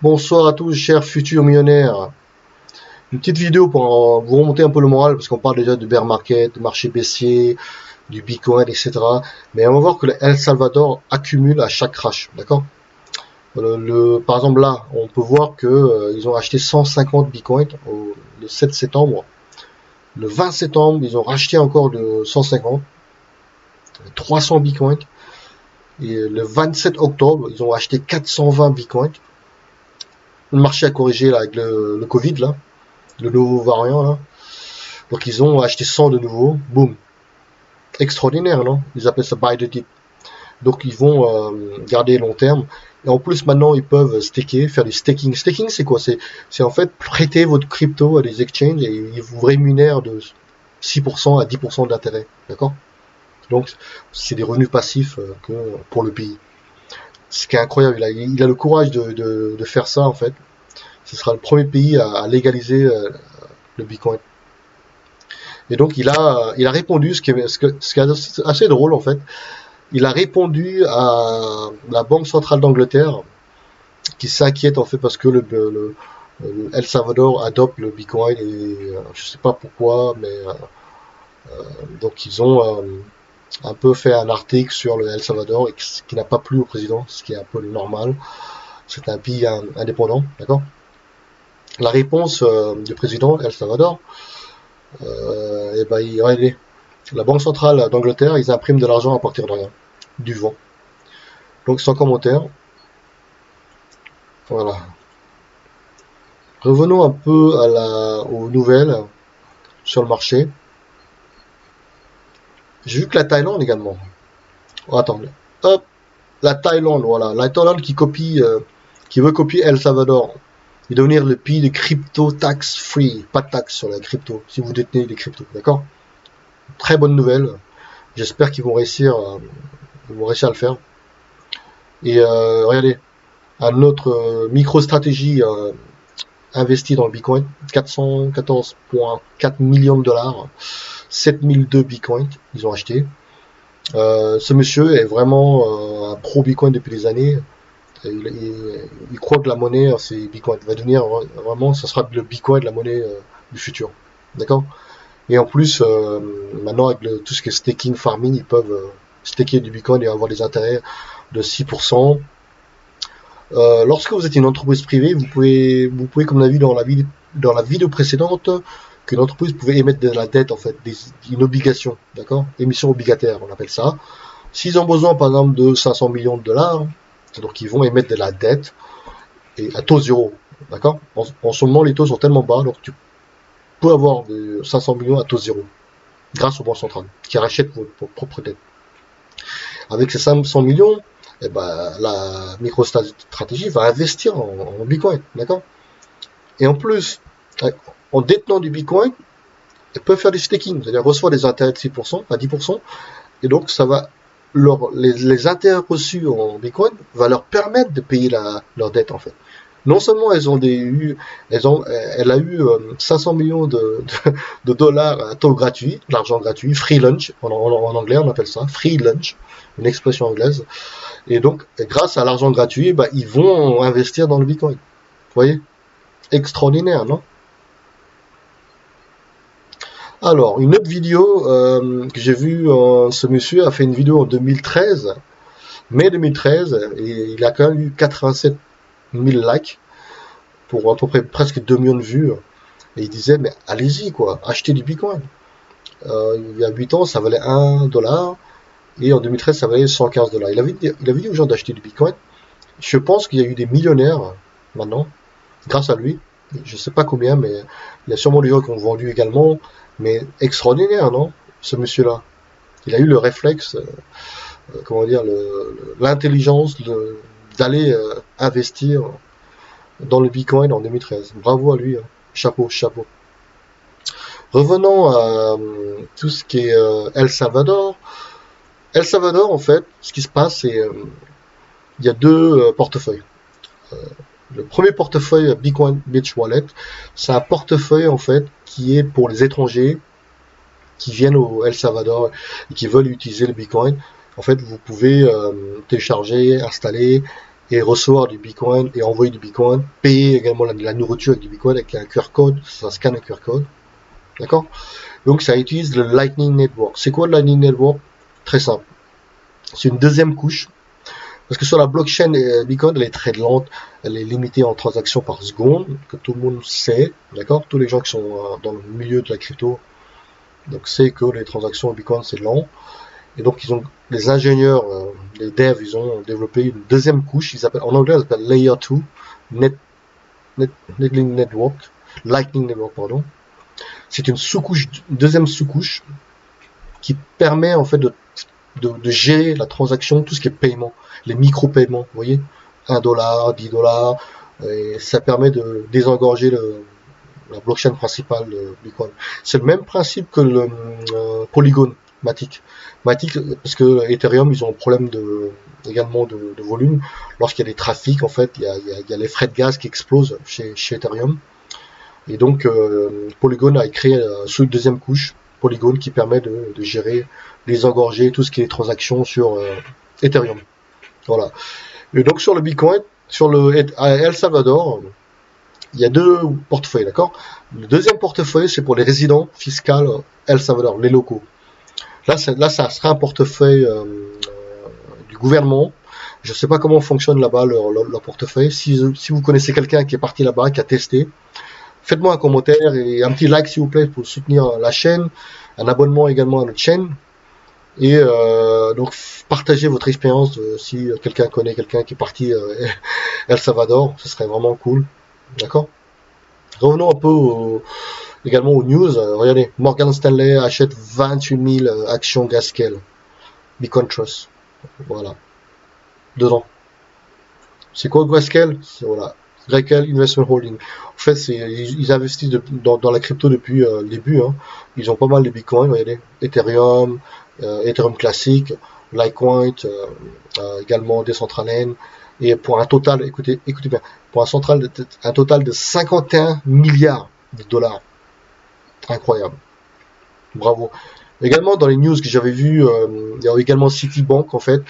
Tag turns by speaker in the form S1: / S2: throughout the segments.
S1: Bonsoir à tous, chers futurs millionnaires. Une petite vidéo pour vous remonter un peu le moral, parce qu'on parle déjà du bear market, du marché baissier, du Bitcoin, etc. Mais on va voir que le El Salvador accumule à chaque crash, d'accord. Par exemple là, on peut voir que ils ont acheté 150 Bitcoin le 7 septembre. Le 20 septembre, ils ont racheté encore de 150, 300 Bitcoin. Et le 27 octobre, ils ont acheté 420 Bitcoin. Le marché a corrigé là, avec le Covid, là, le nouveau variant. Là. Donc ils ont acheté 100 de nouveau, boum. Extraordinaire, non? Ils appellent ça buy the dip. Donc ils vont garder long terme. Et en plus maintenant ils peuvent staker, faire du staking. Staking c'est quoi? C'est en fait prêter votre crypto à des exchanges et ils vous rémunèrent de 6% à 10% d'intérêt. D'accord? Donc c'est des revenus passifs pour le pays. Ce qui est incroyable, il a le courage de faire ça en fait. Ce sera le premier pays à légaliser le Bitcoin. Et donc il a répondu, ce qui est assez drôle en fait. Il a répondu à la Banque centrale d'Angleterre qui s'inquiète en fait parce que le El Salvador adopte le Bitcoin et je sais pas pourquoi, mais donc ils ont un peu fait un article sur le El Salvador et qui n'a pas plu au président, ce qui est un peu normal. C'est un pays indépendant, d'accord. La réponse du président El Salvador, et ben regardez, la Banque centrale d'Angleterre, ils impriment de l'argent à partir de rien, du vent. Donc sans commentaire, voilà. Revenons un peu aux nouvelles sur le marché. J'ai vu que la Thaïlande également. Oh, attendez. Hop, la Thaïlande, voilà. La Thaïlande qui veut copier El Salvador et devenir le pays de crypto tax free. Pas de taxe sur la crypto, si vous détenez des cryptos, d'accord? Très bonne nouvelle. J'espère qu'ils vont réussir à le faire. Et regardez, un autre micro-stratégie investi dans le Bitcoin, 414,4 millions de dollars, 7002 Bitcoin, ils ont acheté. Ce monsieur est vraiment un pro Bitcoin depuis des années. Il croit que la monnaie, c'est Bitcoin. Va devenir vraiment, ça sera le Bitcoin, la monnaie du futur. D'accord. Et en plus, maintenant avec tout ce qui est staking, farming, ils peuvent staker du Bitcoin et avoir des intérêts de 6%. Lorsque vous êtes une entreprise privée, vous pouvez, comme on a vu dans la vidéo précédente, qu'une entreprise pouvait émettre de la dette, en fait, une obligation, d'accord? Émission obligataire, on appelle ça. S'ils ont besoin, par exemple, de 500 millions de dollars, donc ils vont émettre de la dette et à taux zéro, d'accord? En ce moment, les taux sont tellement bas, donc tu peux avoir de 500 millions à taux zéro, grâce aux banques centrales, qui rachètent votre propre dette. Avec ces 500 millions, eh ben, la micro-stratégie va investir en Bitcoin, d'accord? Et en plus, en détenant du Bitcoin, ils peuvent faire du staking, c'est-à-dire reçoivent des intérêts de 6% à 10%, et donc ça va les intérêts reçus en Bitcoin va leur permettre de payer leur dette en fait. Non seulement elle a eu 500 millions de dollars à taux gratuit, l'argent gratuit, free lunch, en anglais on appelle ça, free lunch, une expression anglaise. Et donc, grâce à l'argent gratuit, bah, ils vont investir dans le Bitcoin. Vous voyez? Extraordinaire, non? Alors, une autre vidéo que j'ai vue, ce monsieur a fait une vidéo en 2013, mai 2013, et il a quand même eu 87 000 likes pour à peu près presque 2 millions de vues. Et il disait, mais allez-y, quoi, achetez du Bitcoin. Il y a 8 ans, ça valait 1 dollar, et en 2013, ça valait 115 dollars. Il avait dit aux gens d'acheter du Bitcoin. Je pense qu'il y a eu des millionnaires maintenant, grâce à lui. Je sais pas combien, mais il y a sûrement des gens qui ont vendu également. Mais extraordinaire, non? Ce monsieur-là. Il a eu le réflexe, comment dire, l'intelligence d'aller investir dans le Bitcoin en 2013. Bravo à lui. Hein. Chapeau, chapeau. Revenons à tout ce qui est El Salvador. El Salvador, en fait, ce qui se passe, c'est il y a deux portefeuilles. Le premier portefeuille Bitcoin Beach Wallet, c'est un portefeuille en fait qui est pour les étrangers qui viennent au El Salvador et qui veulent utiliser le Bitcoin. En fait, vous pouvez télécharger, installer et recevoir du Bitcoin et envoyer du Bitcoin, payer également la nourriture avec du Bitcoin avec un QR code, ça scanne un QR code, d'accord? Donc ça utilise le Lightning Network. C'est quoi le Lightning Network? Très simple. C'est une deuxième couche. Parce que sur la blockchain Bitcoin, elle est très lente, elle est limitée en transactions par seconde, que tout le monde sait, d'accord? Tous les gens qui sont dans le milieu de la crypto, donc c'est que les transactions Bitcoin c'est lent. Et donc les ingénieurs, les devs, ils ont développé une deuxième couche, en anglais, ils appellent Layer 2, Lightning Network, pardon. C'est une deuxième sous-couche, qui permet en fait de gérer la transaction, tout ce qui est paiement, les micro-paiements, vous voyez, 1$, 10$, et ça permet de désengorger la blockchain principale de Bitcoin. C'est le même principe que le Polygon Matic. Matic, parce que Ethereum, ils ont un problème également de volume. Lorsqu'il y a des trafics, en fait, il y a les frais de gaz qui explosent chez Ethereum. Et donc, Polygon a créé sous une deuxième couche, Polygon, qui permet de gérer, désengorger tout ce qui est transactions sur Ethereum. Voilà. Et donc, sur le Bitcoin, à El Salvador, il y a deux portefeuilles, d'accord? Le deuxième portefeuille, c'est pour les résidents fiscaux El Salvador, les locaux. Là, ça sera un portefeuille du gouvernement. Je ne sais pas comment fonctionne là-bas leur portefeuille. Si vous connaissez quelqu'un qui est parti là-bas, qui a testé, faites-moi un commentaire et un petit like s'il vous plaît pour soutenir la chaîne, un abonnement également à notre chaîne. Et donc partagez votre expérience si quelqu'un connaît quelqu'un qui est parti El Salvador, ce serait vraiment cool. D'accord? Revenons un peu également aux news. Regardez, Morgan Stanley achète 28 000 actions Grayscale, Bitcoin Trust. Voilà. Dedans. C'est quoi Grayscale? Voilà. Grayscale Investment Holding. En fait, ils investissent dans la crypto depuis le début. Hein. Ils ont pas mal de Bitcoin. Regardez, Ethereum, Ethereum classique, Litecoin, également Decentraland. Et pour un total, écoutez bien, pour un total de 51 milliards de dollars. Incroyable. Bravo. Également, dans les news que j'avais vues, il y a également Citibank, en fait,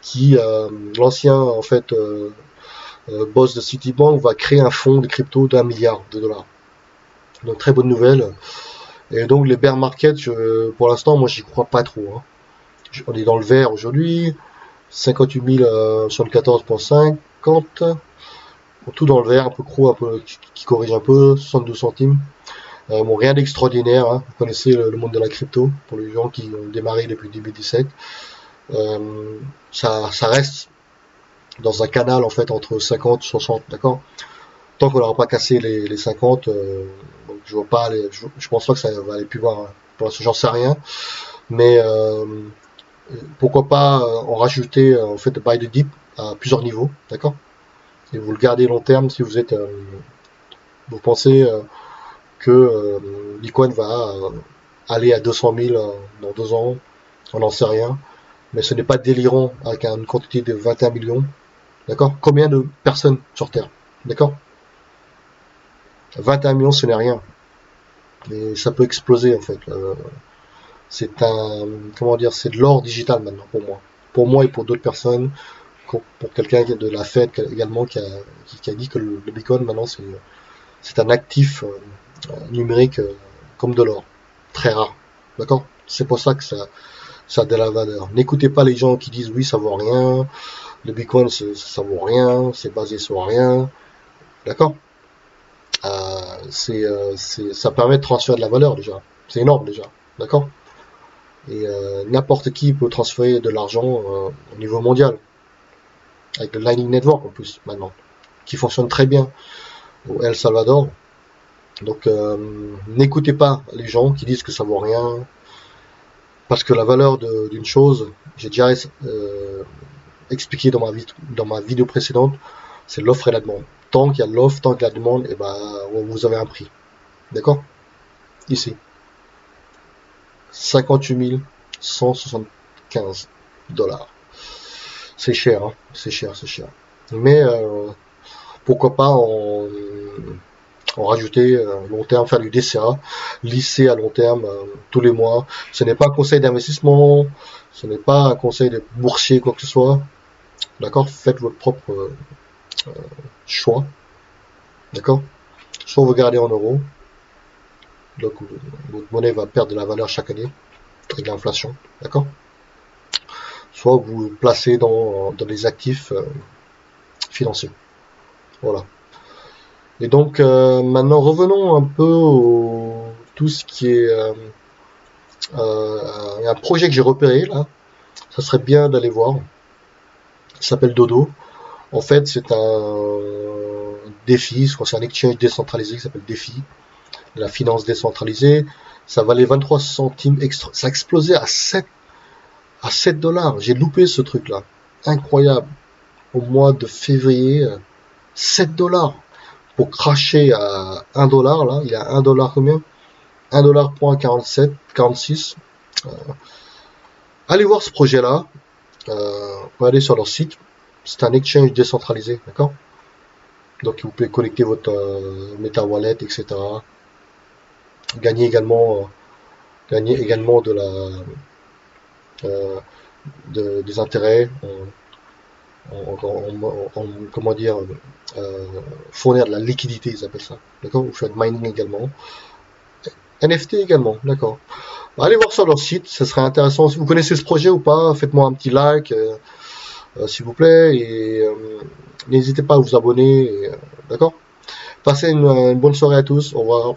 S1: qui, l'ancien, en fait, boss de Citibank va créer un fonds de crypto d'1 milliard de dollars. Donc, très bonne nouvelle. Et donc, les bear markets, pour l'instant, moi, j'y crois pas trop. Hein. On est dans le vert aujourd'hui. 58 074,50. Tout dans le vert, un peu gros, un peu, qui corrige un peu, 62 centimes. Bon, rien d'extraordinaire, hein. Vous connaissez le monde de la crypto, pour les gens qui ont démarré depuis 2017. Ça reste dans un canal, en fait, entre 50 et 60, d'accord? Tant qu'on n'aura pas cassé les 50, donc je vois pas je pense pas que ça va aller plus bas, hein. Pour l'instant, j'en sais rien. Mais, pourquoi pas en rajouter, en fait, buy the dip à plusieurs niveaux, d'accord? Et vous le gardez long terme si vous pensez que Bitcoin va aller à 200 000 dans 2 ans, on n'en sait rien, mais ce n'est pas délirant avec une quantité de 21 millions, d'accord? Combien de personnes sur Terre, d'accord? 21 millions, ce n'est rien, mais ça peut exploser en fait. C'est c'est de l'or digital maintenant pour moi et pour d'autres personnes, pour quelqu'un de la Fed également qui a dit que le Bitcoin maintenant c'est un actif numérique comme de l'or, très rare, d'accord? C'est pour ça que ça a de la valeur. N'écoutez pas les gens qui disent oui ça vaut rien, le Bitcoin ça vaut rien, c'est basé sur rien, d'accord? Ça permet de transférer de la valeur déjà, c'est énorme déjà, d'accord? Et n'importe qui peut transférer de l'argent au niveau mondial, avec le Lightning Network en plus maintenant, qui fonctionne très bien au El Salvador. Donc n'écoutez pas les gens qui disent que ça vaut rien, parce que la valeur d'une chose, j'ai déjà expliqué dans ma vidéo précédente, c'est l'offre et la demande. Tant qu'il y a l'offre, tant qu'il y a la demande, et ben vous avez un prix. D'accord? Ici. 58 175 dollars. C'est cher, hein? C'est cher. Mais pourquoi pas en rajouter long terme, faire du DCA, lisser à long terme tous les mois. Ce n'est pas un conseil d'investissement, ce n'est pas un conseil de boursier, quoi que ce soit. D'accord? Faites votre propre choix. D'accord? Soit vous gardez en euros, donc votre monnaie va perdre de la valeur chaque année avec l'inflation. D'accord? Soit vous placez dans des actifs financiers. Voilà. Et donc maintenant revenons un peu au tout ce qui est un projet que j'ai repéré là. Ça serait bien d'aller voir. Il s'appelle Dodo. En fait, c'est un défi, c'est un exchange décentralisé qui s'appelle Défi, la finance décentralisée. Ça valait 23 centimes extra. Ça a explosé à 7 dollars. J'ai loupé ce truc-là. Incroyable. Au mois de février, 7 dollars. Pour cracher à 1 dollar, là, il y a 1 dollar combien? 1 dollar point 47, 46. Allez voir ce projet-là. Vous pouvez aller sur leur site. C'est un exchange décentralisé, d'accord? Donc vous pouvez connecter votre Meta Wallet, etc. Gagner également, de des intérêts, comment dire, fournir de la liquidité, ils appellent ça. D'accord? Vous faites mining également. NFT également, d'accord. Allez voir sur leur site, ça serait intéressant. Si vous connaissez ce projet ou pas, faites-moi un petit like, s'il vous plaît, et n'hésitez pas à vous abonner, d'accord? Passez une bonne soirée à tous, au revoir.